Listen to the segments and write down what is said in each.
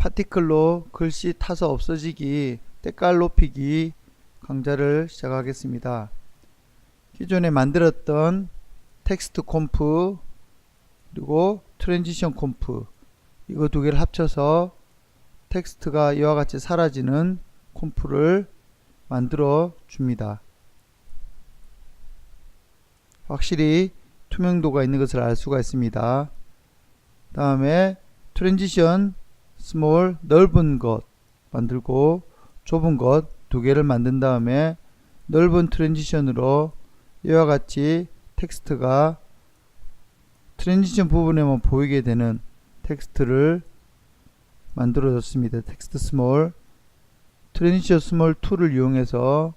파티클로 글씨 타서 없어지기, 때깔 높이기 강좌를 시작하겠습니다. 기존에 만들었던 텍스트 콤프 그리고 트랜지션 콤프, 이거 두 개를 합쳐서 텍스트가 이와 같이 사라지는 콤프를 만들어 줍니다. 확실히 투명도가 있는 것을 알 수가 있습니다. 다음에 트랜지션 스몰, 넓은 것 만들고 좁은 것 두 개를 만든 다음에 넓은 트랜지션으로 이와 같이 텍스트가 트랜지션 부분에만 보이게 되는 텍스트를 만들어 줬습니다. 텍스트 스몰, 트랜지션 스몰 2를 이용해서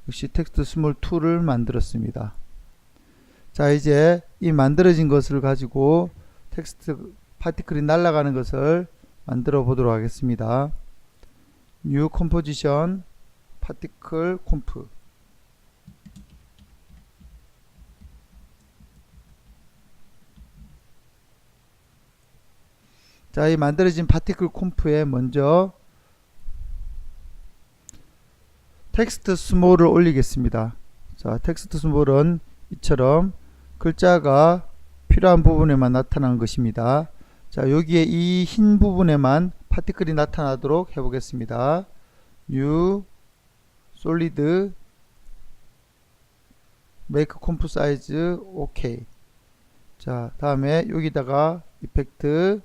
역시 텍스트 스몰 2를 만들었습니다. 자, 이제 이 만들어진 것을 가지고 텍스트 파티클이 날아가는 것을 만들어 보도록 하겠습니다. New Composition Particle Conf. 자, 이 만들어진 파티클 콤프에 먼저 텍스트 스몰을 올리겠습니다. 자, 텍스트 스몰은 이처럼 글자가 필요한 부분에만 나타난 것입니다. 자, 여기에 이 흰 부분에만 파티클이 나타나도록 해보겠습니다. New Solid Make Conf Size OK. 자, 다음에 여기다가 이펙트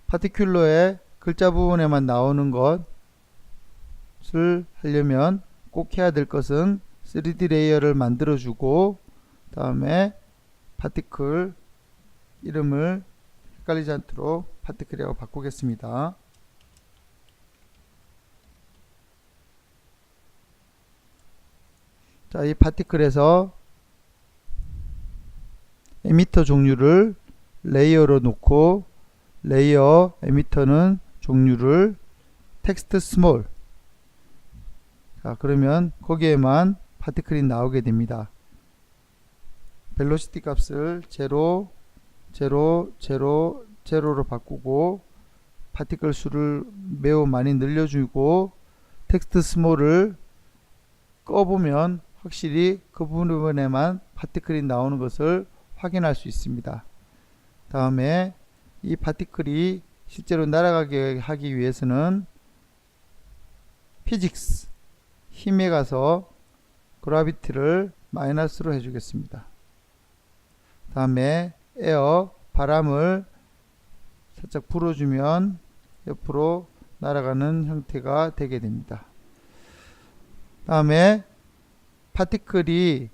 파티큘러의 글자 부분에만 나오는 것을 하려면 꼭 해야 될 것은 3D 레이어를 만들어 주고 다음에 파티클 이름을 헷갈리지 않도록 파티클이라고 바꾸겠습니다. 자, 이 파티클에서 에미터 종류를 레이어로 놓고 레이어 에미터는 종류를 텍스트 스몰. 자, 그러면 거기에만 파티클이 나오게 됩니다. 벨로시티 값을 0, 0, 0, 0로 바꾸고 파티클 수를 매우 많이 늘려주고 텍스트 스몰을 꺼보면 확실히 그 부분에만 파티클이 나오는 것을 확인할 수 있습니다. 다음에 이 파티클이 실제로 날아가게 하기 위해서는 피직스, 힘에 가서 그라비티를 마이너스로 해주겠습니다. 다음에 에어, 바람을 살짝 불어주면 옆으로 날아가는 형태가 되게 됩니다. 다음에 파티클이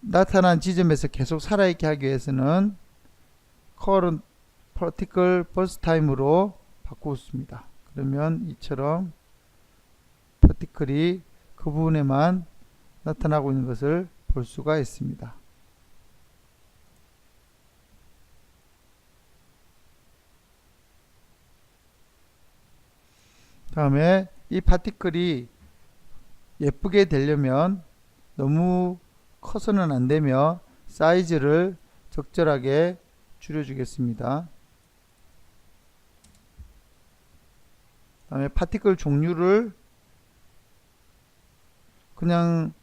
나타난 지점에서 계속 살아있게 하기 위해서는 current particle burst time으로 바꾸었습니다. 그러면 이처럼 파티클이 그 부분에만 나타나고 있는 것을 볼 수가 있습니다. 다음에 이 파티클이 예쁘게 되려면 너무 커서는 안되며 사이즈를 적절하게 줄여주겠습니다. 다음에 파티클 종류를 그냥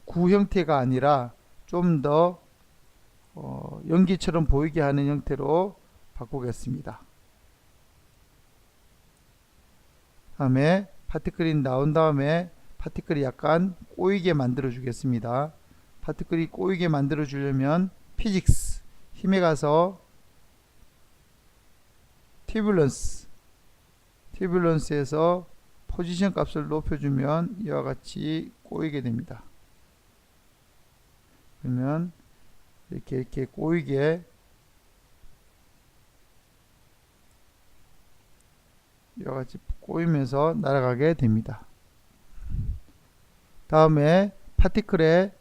구 형태가 아니라 좀 더 연기처럼 보이게 하는 형태로 바꾸겠습니다. 다음에 파티클이 나온 다음에 파티클이 약간 꼬이게 만들어 주겠습니다. 파티클이 꼬이게 만들어 주려면 피직스, 힘에 가서 튜뷸런스에서 포지션 값을 높여주면 이와 같이 꼬이게 됩니다. 그러면 이렇게 꼬이게 이와 같이 꼬이면서 날아가게 됩니다. 다음에 파티클의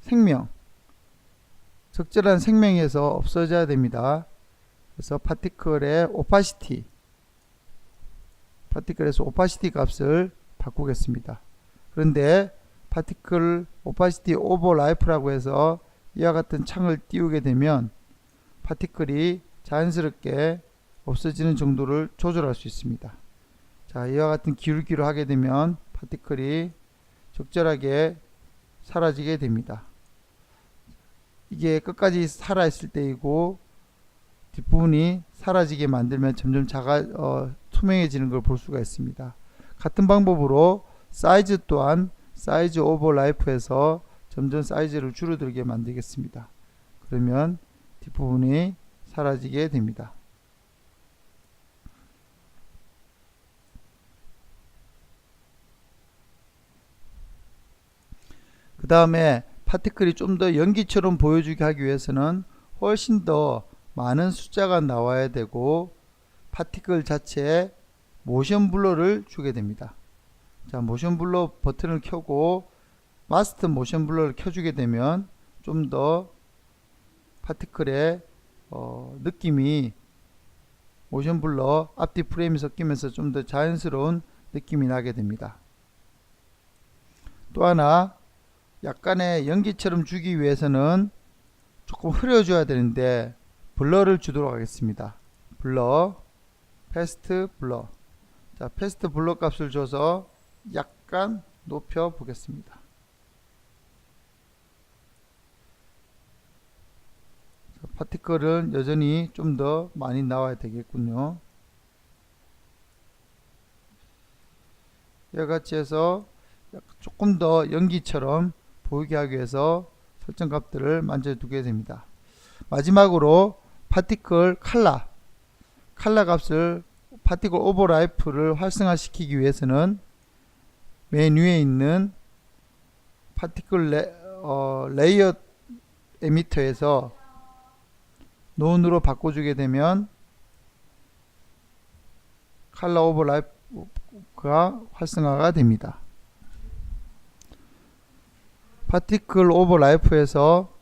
생명, 적절한 생명에서 없어져야 됩니다. 그래서 파티클의 파티클에서 오파시티 값을 바꾸겠습니다. 그런데 파티클 오파시티 오버 라이프라고 해서 이와 같은 창을 띄우게 되면 파티클이 자연스럽게 없어지는 정도를 조절할 수 있습니다. 자, 이와 같은 기울기로 하게 되면 파티클이 적절하게 사라지게 됩니다. 이게 끝까지 살아있을 때이고 뒷부분이 사라지게 만들면 점점 투명해지는 걸 볼 수가 있습니다. 같은 방법으로 사이즈 또한 사이즈 오버 라이프에서 점점 사이즈를 줄어들게 만들겠습니다. 그러면 뒷부분이 사라지게 됩니다. 그 다음에 파티클이 좀 더 연기처럼 보여주게 하기 위해서는 훨씬 더 많은 숫자가 나와야 되고 파티클 자체에 모션 블러를 주게 됩니다. 자, 모션 블러 버튼을 켜고 마스터 모션 블러를 켜주게 되면 좀 더 파티클의 느낌이 모션 블러 앞뒤 프레임이 섞이면서 좀 더 자연스러운 느낌이 나게 됩니다. 또 하나 약간의 연기처럼 주기 위해서는 조금 흐려줘야 되는데 블러를 주도록 하겠습니다. 블러, 패스트 블러. 자, 패스트 블러 값을 줘서 약간 높여 보겠습니다. 자, 파티클은 여전히 좀 더 많이 나와야 되겠군요. 이와 같이 해서 조금 더 연기처럼 보이게 하기 위해서 설정 값들을 만져두게 됩니다. 마지막으로 파티클 칼라 값을 파티클 오버라이프를 활성화시키기 위해서는 메뉴에 있는 파티클 레이어 에미터에서 논으로 바꿔주게 되면 칼라 오버라이프가 활성화가 됩니다. 파티클 오버라이프에서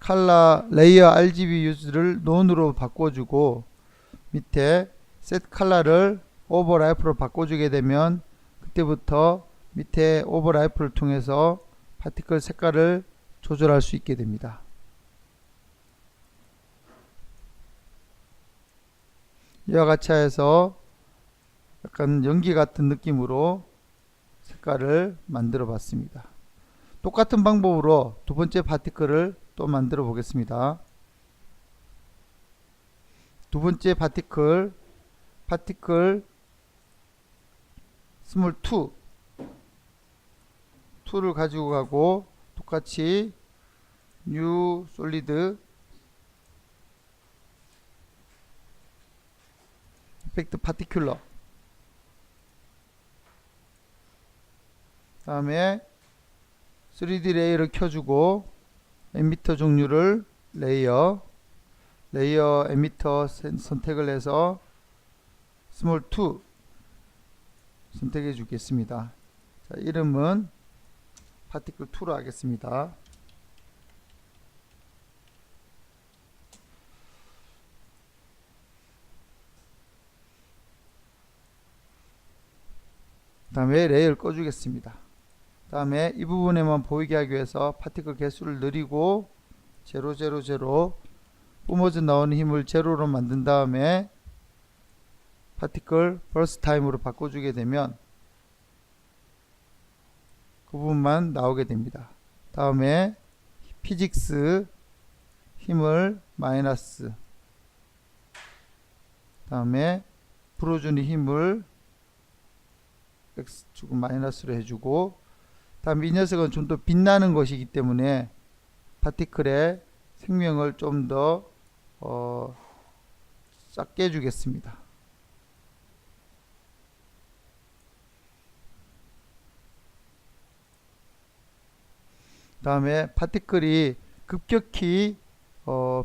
칼라 레이어 RGB 유즈를 논으로 바꿔주고 밑에 셋 칼라를 오버라이프로 바꿔주게 되면 그때부터 밑에 오버라이프를 통해서 파티클 색깔을 조절할 수 있게 됩니다. 이와 같이 해서 약간 연기 같은 느낌으로 색깔을 만들어 봤습니다. 똑같은 방법으로 두 번째 파티클을 또 만들어 보겠습니다. 두 번째 파티클 스몰 2를 가지고 가고 똑같이 뉴 솔리드 이펙트 파티큘러 다음에 3D 레이어를 켜주고 에미터 종류를 레이어 에미터 선택을 해서 스몰 2 선택해 주겠습니다. 자, 이름은 파티클 2로 하겠습니다. 다음에 레이어를 꺼주겠습니다. 다음에 이 부분에만 보이게 하기 위해서 파티클 개수를 늘리고 0, 0, 0 뿜어져 나오는 힘을 제로로 만든 다음에 파티클 버스트 타임으로 바꿔주게 되면 그 부분만 나오게 됩니다. 다음에 피직스 힘을 마이너스 다음에 불어주는 힘을 X축은 마이너스로 해주고 다음 이 녀석은 좀 더 빛나는 것이기 때문에 파티클의 생명을 좀 더 작게 해주겠습니다. 다음에 파티클이 급격히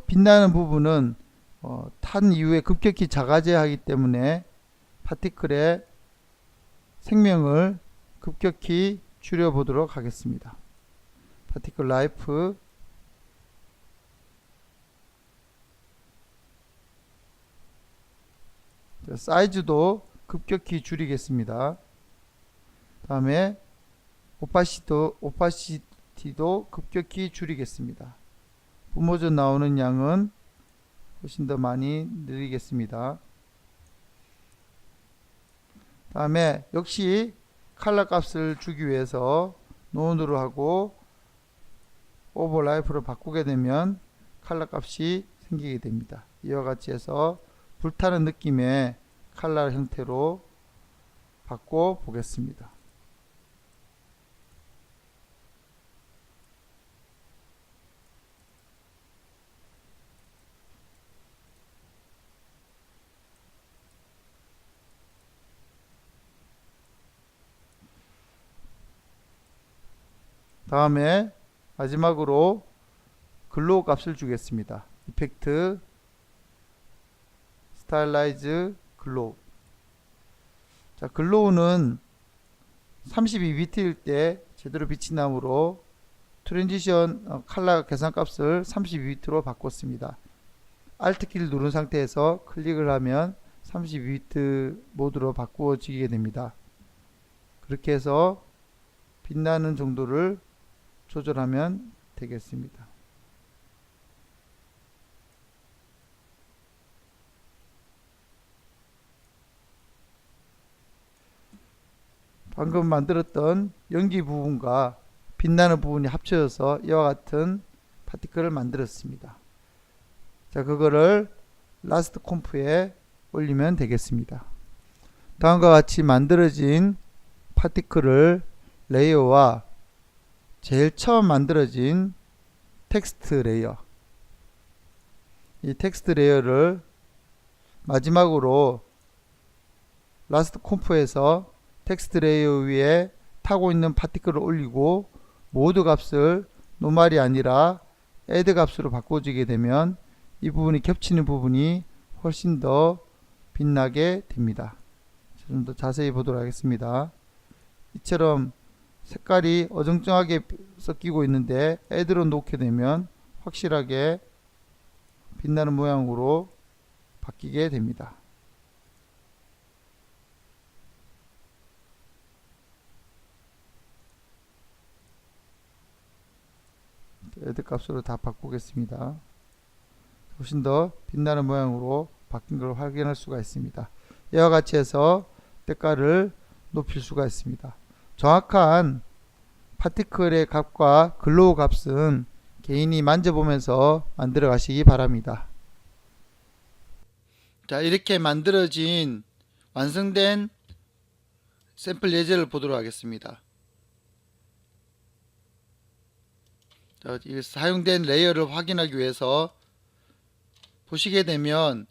빛나는 부분은 탄 이후에 급격히 작아져야 하기 때문에 파티클의 생명을 급격히 줄여보도록 하겠습니다. 파티클 라이프 사이즈도 급격히 줄이겠습니다. 다음에 오파시티 sensitivity,도 급격히 줄이겠습니다. 뿜어져 나오는 양은 훨씬 더 많이 늘리겠습니다. 다음에 역시 컬러 값을 주기 위해서 노으로 하고 오버라이프로 바꾸게 되면 컬러 값이 생기게 됩니다. 이와 같이 해서 불타는 느낌의 컬러 형태로 바꿔 보겠습니다. 다음에 마지막으로 글로우 값을 주겠습니다. 이펙트 스타일라이즈 글로우. 자, 글로우는 32비트일 때 제대로 빛이 나므로 트랜지션 컬러 계산 값을 32비트로 바꿨습니다. Alt 키를 누른 상태에서 클릭을 하면 32비트 모드로 바꾸어지게 됩니다. 그렇게 해서 빛나는 정도를 조절하면 되겠습니다. 방금 만들었던 연기 부분과 빛나는 부분이 합쳐져서 이와 같은 파티클을 만들었습니다. 자, 그거를 라스트 콤프에 올리면 되겠습니다. 다음과 같이 만들어진 파티클을 레이어와 제일 처음 만들어진 텍스트 레이어, 이 텍스트 레이어를 마지막으로 라스트 콤프에서 텍스트 레이어 위에 타고 있는 파티클을 올리고 모드 값을 노멀이 아니라 add 값으로 바꿔주게 되면 이 부분이 겹치는 부분이 훨씬 더 빛나게 됩니다. 좀 더 자세히 보도록 하겠습니다. 이처럼 색깔이 어정쩡하게 섞이고 있는데 add로 놓게 되면 확실하게 빛나는 모양으로 바뀌게 됩니다. add 값으로 다 바꾸겠습니다. 훨씬 더 빛나는 모양으로 바뀐 걸 확인할 수가 있습니다. 이와 같이 해서 색깔을 높일 수가 있습니다. 정확한 파티클의 값과 글로우 값은 개인이 만져보면서 만들어 가시기 바랍니다. 자, 이렇게 만들어진 완성된 샘플 예제를 보도록 하겠습니다. 자, 이 사용된 레이어를 확인하기 위해서 보시게 되면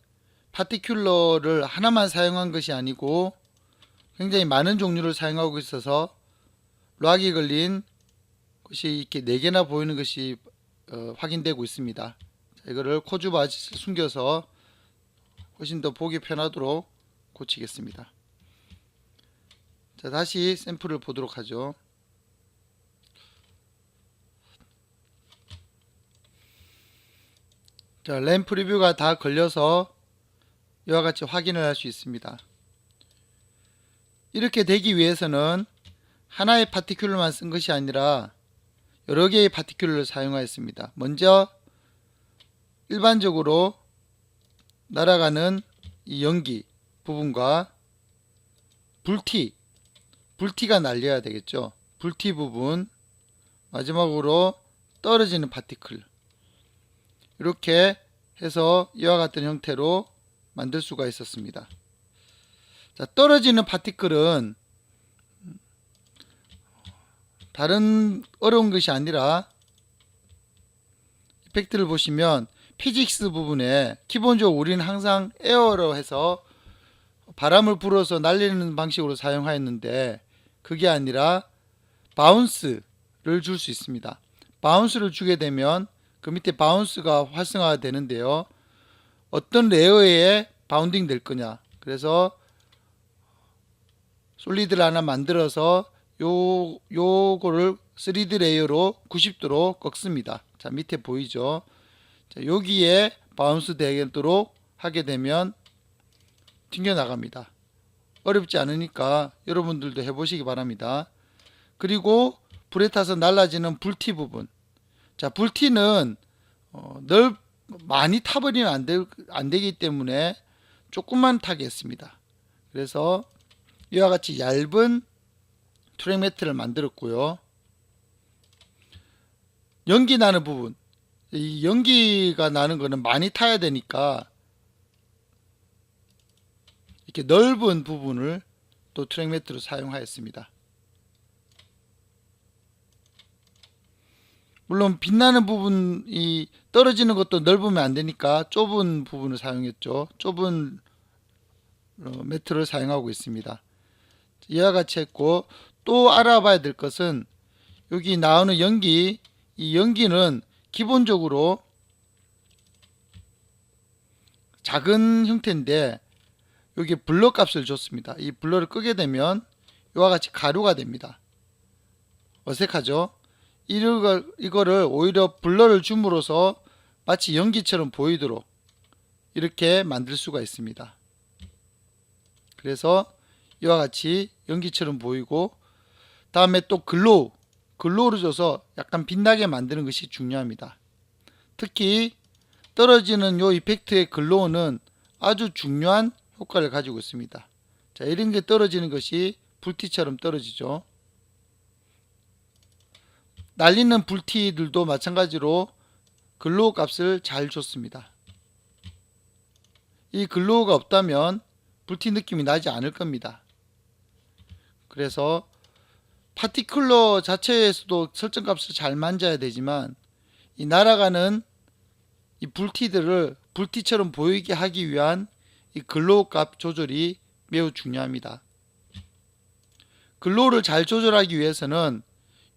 파티큘러를 하나만 사용한 것이 아니고 굉장히 많은 종류를 사용하고 있어서 락이 걸린 것이 이렇게 4개나 보이는 것이 확인되고 있습니다. 자, 이거를 코주바 숨겨서 훨씬 더 보기 편하도록 고치겠습니다. 자, 다시 샘플을 보도록 하죠. 자, 램 프리뷰가 다 걸려서 이와 같이 확인을 할 수 있습니다. 이렇게 되기 위해서는 하나의 파티큘러만 쓴 것이 아니라 여러 개의 파티큘러를 사용하였습니다. 먼저 일반적으로 날아가는 이 연기 부분과 불티가 날려야 되겠죠. 불티 부분, 마지막으로 떨어지는 파티클, 이렇게 해서 이와 같은 형태로 만들 수가 있었습니다. 자, 떨어지는 파티클은 다른 어려운 것이 아니라 이펙트를 보시면 피직스 부분에 기본적으로 우리는 항상 에어로 해서 바람을 불어서 날리는 방식으로 사용하였는데 그게 아니라 바운스를 줄 수 있습니다. 바운스를 주게 되면 그 밑에 바운스가 활성화가 되는데요. 어떤 레이어에 바운딩 될 거냐. 그래서 솔리드를 하나 만들어서 요거를 3D 레이어로 90도로 꺾습니다. 자, 밑에 보이죠? 자, 여기에 바운스 되도록 하게 되면 튕겨 나갑니다. 어렵지 않으니까 여러분들도 해보시기 바랍니다. 그리고 불에 타서 날라지는 불티 부분. 자, 불티는 많이 타버리면 안 되기 때문에 조금만 타겠습니다. 그래서 이와 같이 얇은 트랙 매트를 만들었고요. 연기 나는 부분, 이 연기가 나는 거는 많이 타야 되니까 이렇게 넓은 부분을 또 트랙 매트로 사용하였습니다. 물론 빛나는 부분이 떨어지는 것도 넓으면 안 되니까 좁은 부분을 사용했죠. 좁은 매트를 사용하고 있습니다. 이와 같이 했고, 또 알아봐야 될 것은 여기 나오는 연기, 이 연기는 기본적으로 작은 형태인데 여기 블러 값을 줬습니다. 이 블러를 끄게 되면 이와 같이 가루가 됩니다. 어색하죠? 이거를 오히려 블러를 줌으로써 마치 연기처럼 보이도록 이렇게 만들 수가 있습니다. 그래서 이와 같이 연기처럼 보이고, 다음에 또 글로우를 줘서 약간 빛나게 만드는 것이 중요합니다. 특히 떨어지는 요 이펙트의 글로우는 아주 중요한 효과를 가지고 있습니다. 자, 이런 게 떨어지는 것이 불티처럼 떨어지죠. 날리는 불티들도 마찬가지로 글로우 값을 잘 줬습니다. 이 글로우가 없다면 불티 느낌이 나지 않을 겁니다. 그래서 파티클러 자체에서도 설정 값을 잘 만져야 되지만 이 날아가는 이 불티들을 불티처럼 보이게 하기 위한 이 글로우 값 조절이 매우 중요합니다. 글로우를 잘 조절하기 위해서는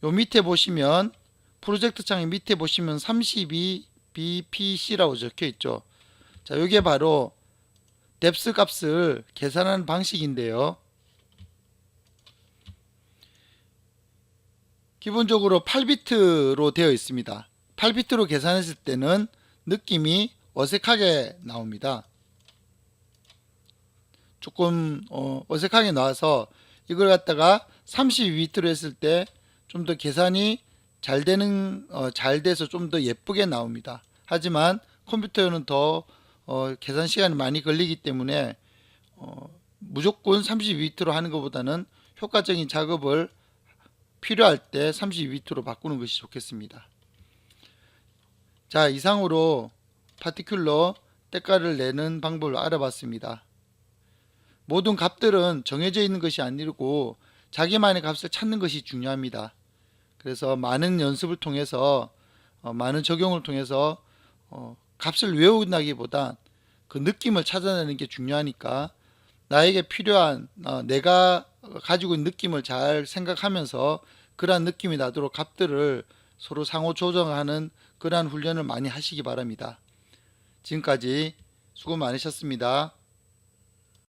요 밑에 보시면, 프로젝트 창의 밑에 보시면 32bpc라고 적혀 있죠. 자, 이게 바로 뎁스 값을 계산하는 방식인데요. 기본적으로 8비트로 되어 있습니다. 8비트로 계산했을 때는 느낌이 어색하게 나옵니다. 조금 어색하게 나와서 이걸 갖다가 32비트로 했을 때 좀 더 계산이 잘 돼서 좀 더 예쁘게 나옵니다. 하지만 컴퓨터는 더 계산 시간이 많이 걸리기 때문에 무조건 32비트로 하는 것보다는 효과적인 작업을 필요할 때 32비트로 바꾸는 것이 좋겠습니다. 자, 이상으로 파티큘러 때깔을 내는 방법을 알아봤습니다. 모든 값들은 정해져 있는 것이 아니고 자기만의 값을 찾는 것이 중요합니다. 그래서 많은 연습을 통해서 많은 적용을 통해서 값을 외운다기보다 그 느낌을 찾아내는 게 중요하니까 나에게 필요한 내가 가지고 있는 느낌을 잘 생각하면서 그러한 느낌이 나도록 값들을 서로 상호 조정하는 그러한 훈련을 많이 하시기 바랍니다. 지금까지 수고 많으셨습니다.